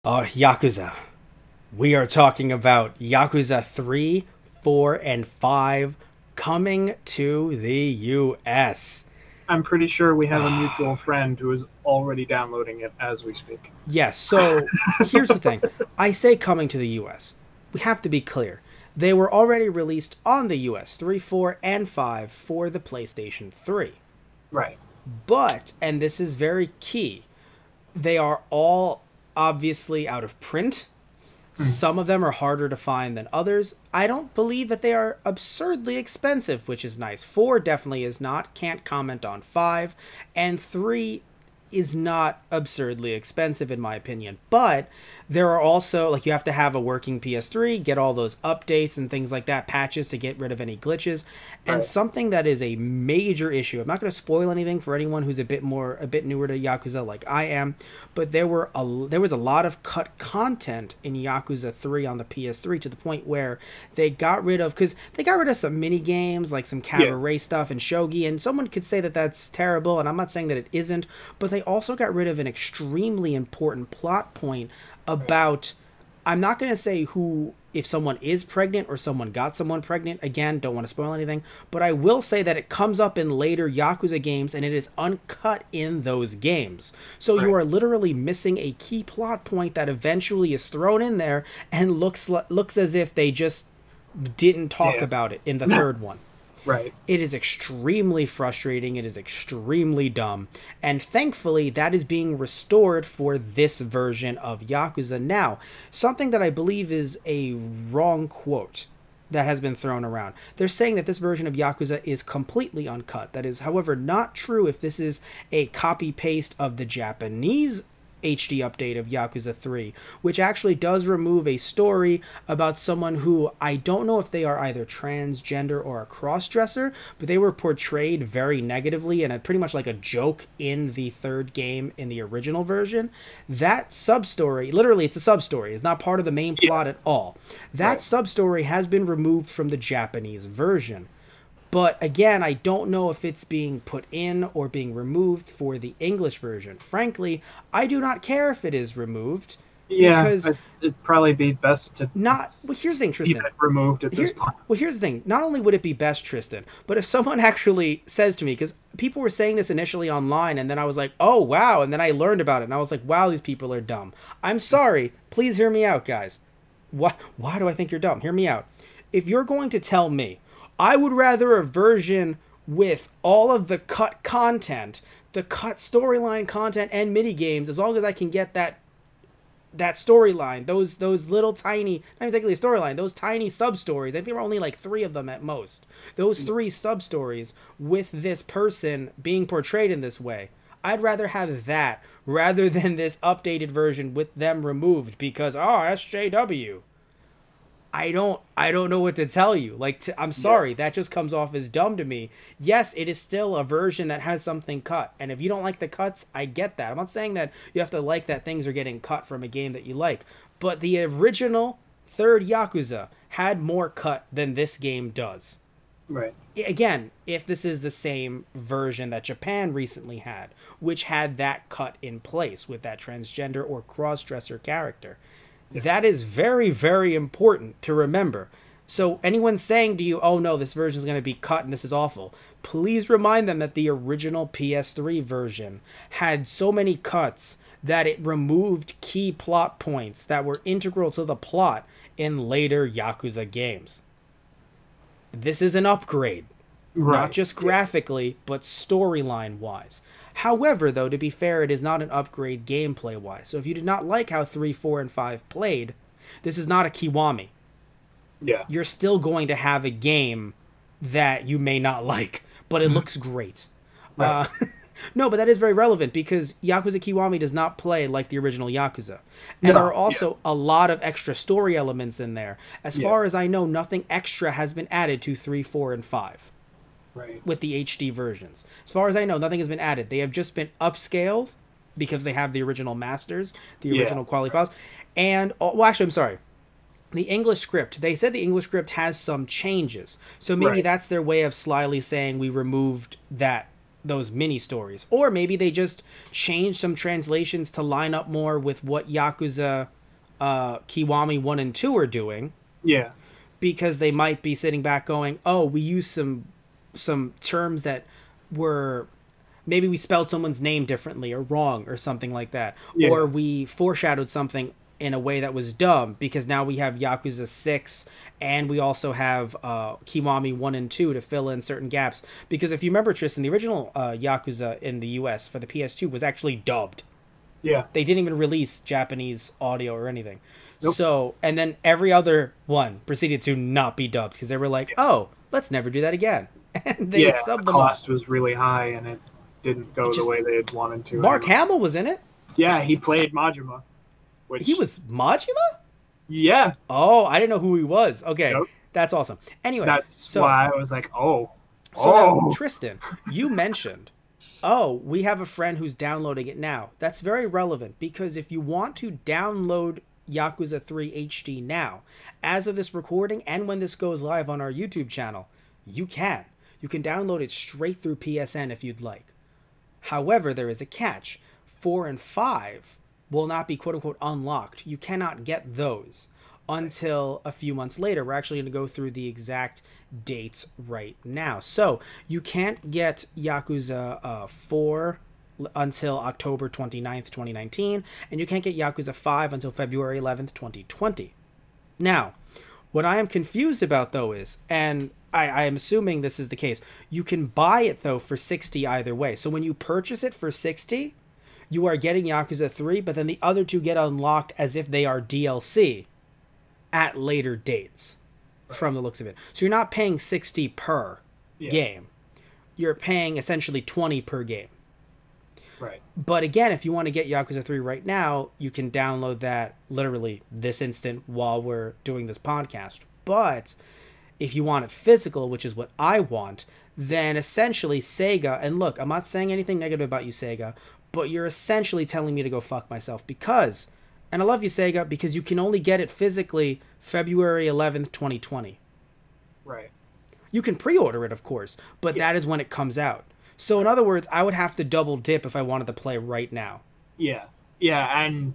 Yakuza. We are talking about Yakuza 3, 4, and 5 coming to the US. I'm pretty sure we have a mutual friend who is already downloading it as we speak. Yes, so here's the thing. I say coming to the US. We have to be clear. They were already released on the US, 3, 4, and 5 for the PlayStation 3. Right. But, and this is very key, they are all obviously out of print. Some of them are harder to find than others. I don't believe that they are absurdly expensive, which is nice. 4 definitely is not. Can't comment on 5. And 3 is not absurdly expensive in my opinion. But there are also, like, you have to have a working PS3, get all those updates and things like that, patches to get rid of any glitches. And something that is a major issue, I'm not going to spoil anything for anyone who's a bit newer to Yakuza like I am, but there was a lot of cut content in Yakuza 3 on the PS3 to the point where they got rid of, because they got rid of some mini games like some cabaret stuff and shogi, and someone could say that that's terrible, and I'm not saying that it isn't, but they also got rid of an extremely important plot point about, I'm not going to say who, if someone is pregnant or someone got someone pregnant. Again, don't want to spoil anything, but I will say that it comes up in later Yakuza games and it is uncut in those games. So you are literally missing a key plot point that eventually is thrown in there and looks as if they just didn't talk about it in the third one. Right. It is extremely frustrating. It is extremely dumb. And thankfully, that is being restored for this version of Yakuza. Now, something that I believe is a wrong quote that has been thrown around. They're saying that this version of Yakuza is completely uncut. That is, however, not true if this is a copy-paste of the Japanese HD update of Yakuza 3, which actually does remove a story about someone who, I don't know if they are either transgender or a cross-dresser, but they were portrayed very negatively and pretty much like a joke in the third game in the original version. That sub-story, literally it's a sub-story, it's not part of the main plot at all. That sub-story has been removed from the Japanese version. But again, I don't know if it's being put in or being removed for the English version. Frankly, I do not care if it is removed. Yeah, because it'd probably be best to not. Well, here's the thing, Tristan. Keep it removed at this point. Well, here's the thing. Not only would it be best, Tristan, but if someone actually says to me, because people were saying this initially online, and then I was like, oh, wow, and then I learned about it, and I was like, wow, these people are dumb. I'm sorry. Please hear me out, guys. Why do I think you're dumb? Hear me out. If you're going to tell me, I would rather a version with all of the cut content, the cut storyline content and mini games, as long as I can get that storyline, those little tiny, not even technically a storyline, those tiny sub-stories. I think there were only like 3 of them at most. Those 3 sub-stories with this person being portrayed in this way. I'd rather have that rather than this updated version with them removed because, SJW. I don't know what to tell you. I'm sorry, that just comes off as dumb to me. Yes, it is still a version that has something cut, and if you don't like the cuts, I get that. I'm not saying that you have to like that things are getting cut from a game that you like, but the original third Yakuza had more cut than this game does. Right. Again, if this is the same version that Japan recently had, which had that cut in place with that transgender or cross-dresser character. That is very, very important to remember. So anyone saying to you, oh no, this version is going to be cut and this is awful, please remind them that the original PS3 version had so many cuts that it removed key plot points that were integral to the plot in later Yakuza games. This is an upgrade. Not just graphically, but storyline-wise. However, though, to be fair, it is not an upgrade gameplay-wise. So if you did not like how 3, 4, and 5 played, this is not a Kiwami. Yeah. You're still going to have a game that you may not like, but it looks great. Right. No, but that is very relevant because Yakuza Kiwami does not play like the original Yakuza. And there are also a lot of extra story elements in there. As far as I know, nothing extra has been added to 3, 4, and 5. With the HD versions. As far as I know, nothing has been added. They have just been upscaled because they have the original masters, the original quality files. And, well, actually, I'm sorry. The English script, they said the English script has some changes. So maybe that's their way of slyly saying we removed that those mini stories, or maybe they just change some translations to line up more with what Yakuza Kiwami 1 and 2 are doing. Yeah. Because they might be sitting back going, oh, we used some terms that were, maybe we spelled someone's name differently or wrong or something like that. Yeah. Or we foreshadowed something in a way that was dumb because now we have Yakuza 6 and we also have Kiwami 1 and 2 to fill in certain gaps. Because if you remember, Tristan, the original Yakuza in the US for the PS2 was actually dubbed. Yeah. They didn't even release Japanese audio or anything. Nope. So, and then every other one proceeded to not be dubbed because they were like, oh, let's never do that again. And they subbed the them up. cost was really high and it didn't go the way they had wanted to. Mark Hamill was in it. Yeah, he played Majima. He was Majima? Yeah. Oh, I didn't know who he was. Okay, Nope. That's awesome. Anyway, that's why I was like, oh. So now, Tristan, you mentioned, oh, we have a friend who's downloading it now. That's very relevant because if you want to download Yakuza 3 HD now, as of this recording and when this goes live on our YouTube channel, you can. You can download it straight through PSN if you'd like. However, there is a catch. 4 and 5 will not be quote-unquote unlocked. You cannot get those until a few months later. We're actually going to go through the exact dates right now. So, you can't get Yakuza 4 until October 29th, 2019, and you can't get Yakuza 5 until February 11th, 2020. Now, what I am confused about, though, is, and I am assuming this is the case, you can buy it, though, for $60 either way. So when you purchase it for $60, you are getting Yakuza 3, but then the other two get unlocked as if they are DLC at later dates, from the looks of it. So you're not paying $60 per game. You're paying essentially $20 per game. Right. But again, if you want to get Yakuza 3 right now, you can download that literally this instant while we're doing this podcast. But if you want it physical, which is what I want, then essentially Sega, and look, I'm not saying anything negative about you, Sega, but you're essentially telling me to go fuck myself because, and I love you, Sega, because you can only get it physically February 11th, 2020. Right. You can pre-order it, of course, but that is when it comes out. So in other words, I would have to double dip if I wanted to play right now. Yeah. Yeah, and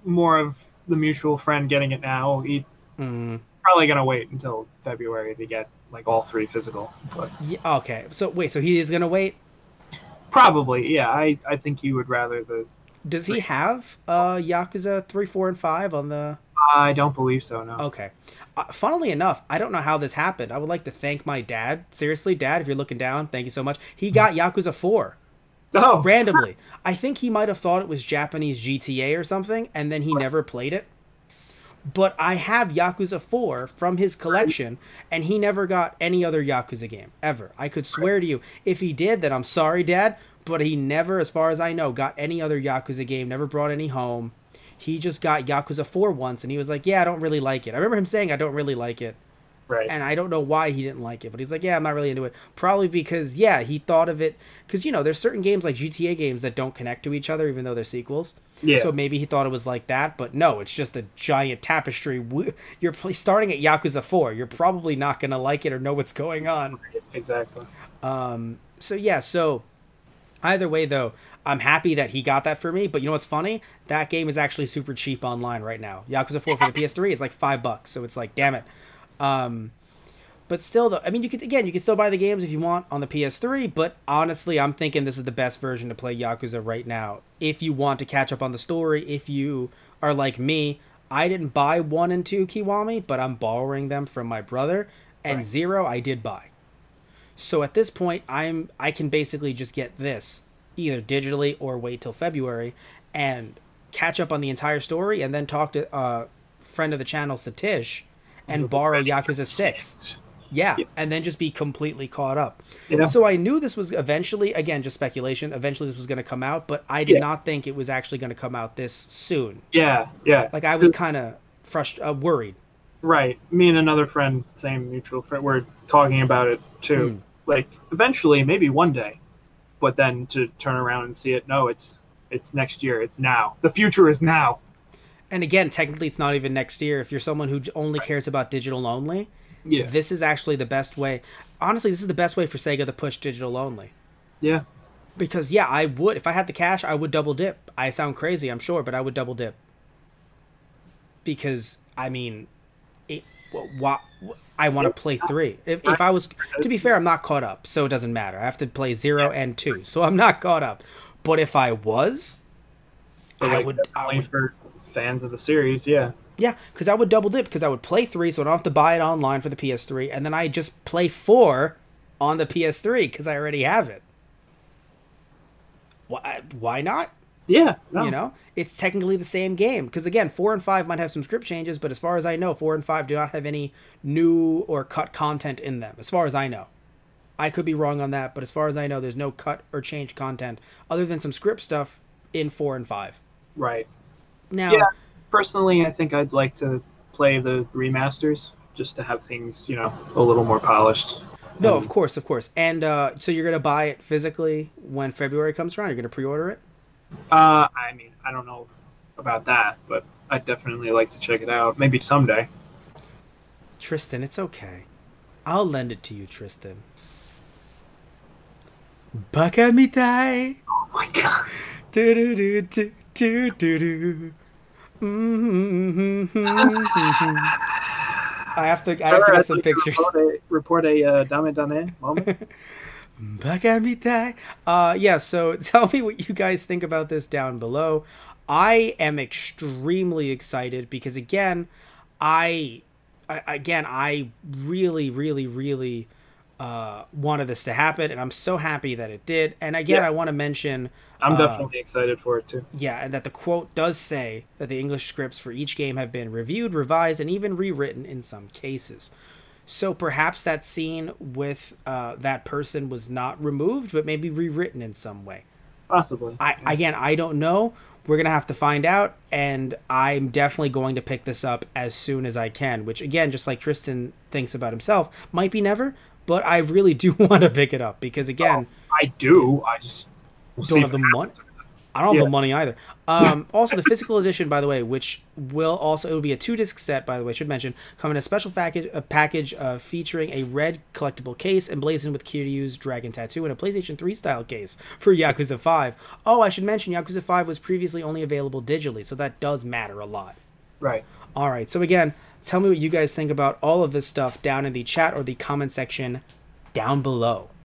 more of the mutual friend getting it now. He probably going to wait until February to get like all 3 physical. But yeah, okay. So wait, so he is going to wait? Probably, yeah. I think he would rather the... Does he have Yakuza 3, 4, and 5 on the... I don't believe so, no. Okay. Funnily enough, I don't know how this happened. I would like to thank my dad. Seriously, Dad, if you're looking down, thank you so much. He got Yakuza 4. Oh. Randomly. I think he might have thought it was Japanese GTA or something, and then he never played it. But I have Yakuza 4 from his collection, and he never got any other Yakuza game, ever. I could swear to you. If he did, then I'm sorry, Dad, but he never, as far as I know, got any other Yakuza game, never brought any home. He just got Yakuza 4 once, and he was like, yeah, I don't really like it. I remember him saying, I don't really like it. Right. And I don't know why he didn't like it, but he's like, yeah, I'm not really into it. Probably because, yeah, he thought of it, because, you know, there's certain games like GTA games that don't connect to each other, even though they're sequels. Yeah. So maybe he thought it was like that, but no, it's just a giant tapestry. You're starting at Yakuza 4. You're probably not going to like it or know what's going on. Exactly. So, yeah, so either way, though, I'm happy that he got that for me, but you know what's funny? That game is actually super cheap online right now. Yakuza 4 for the PS3 is like $5, so it's like, damn it. But still, though, I mean, you can still buy the games if you want on the PS3, but honestly, I'm thinking this is the best version to play Yakuza right now. If you want to catch up on the story, if you are like me, I didn't buy 1 and 2 Kiwami, but I'm borrowing them from my brother, and 0 I did buy. So at this point, I can basically just get this, either digitally or wait till February, and catch up on the entire story, and then talk to a friend of the channel, Satish, and borrow Yakuza 6. Yeah, and then just be completely caught up. Yeah. So I knew this was eventually, again, just speculation, eventually this was going to come out, but I did not think it was actually going to come out this soon. Yeah, yeah. Like, I was kind of worried. Right. Me and another friend, same mutual friend, we're talking about it, too. Like, eventually, maybe one day, but then to turn around and see it, no, it's next year, it's now. The future is now. And again, technically, it's not even next year. If you're someone who only cares about digital only, this is actually the best way. Honestly, this is the best way for Sega to push digital only. Yeah. Because yeah, I would if I had the cash, I would double dip. I sound crazy, I'm sure, but I would double dip because I mean, it, why, I want to play three. If I was, to be fair, I'm not caught up, so it doesn't matter. I have to play 0 and 2, so I'm not caught up. But if I was, But I like would, definitely for fans of the series, yeah. yeah, because I would double dip because I would play 3, so I don't have to buy it online for the PS3, and then I just play 4 on the PS3 because I already have it. Why not? Yeah. No. You know, it's technically the same game because again, 4 and 5 might have some script changes, but as far as I know, 4 and 5 do not have any new or cut content in them. As far as I know, I could be wrong on that, but as far as I know, there's no cut or change content other than some script stuff in 4 and 5. Right. Now, Yeah. Personally, I think I'd like to play the remasters just to have things, a little more polished. no, of course, of course, and so you're gonna buy it physically when February comes around. You're gonna pre-order it. I mean, I don't know about that, but I'd definitely like to check it out. Maybe someday. Tristan, it's okay. I'll lend it to you, Tristan. Baka mitai. Oh my god. Do do do do do do do. I have to get some pictures. Report a Dame Dame moment. Baka mitai. Yeah, so tell me what you guys think about this down below. I am extremely excited because again, I really, really, really wanted this to happen, and I'm so happy that it did. And again, Yeah. I want to mention I'm definitely excited for it too. yeah, and that the quote does say that the English scripts for each game have been reviewed, revised, and even rewritten in some cases. So perhaps that scene with that person was not removed, but maybe rewritten in some way. Possibly. I don't know. We're gonna have to find out, and I'm definitely going to pick this up as soon as I can. Which again, just like Tristan thinks about himself, might be never, but I really do want to pick it up because again, I do. I just don't have the money. I don't have the money either. Yeah. Also, the physical edition, by the way, which will also it will be a 2-disc set, by the way, I should mention, come in a special package featuring a red collectible case emblazoned with Kiryu's dragon tattoo and a PlayStation 3 style case for Yakuza 5. Oh, I should mention Yakuza 5 was previously only available digitally, so that does matter a lot. Right. All right, so again, tell me what you guys think about all of this stuff down in the chat or the comment section down below.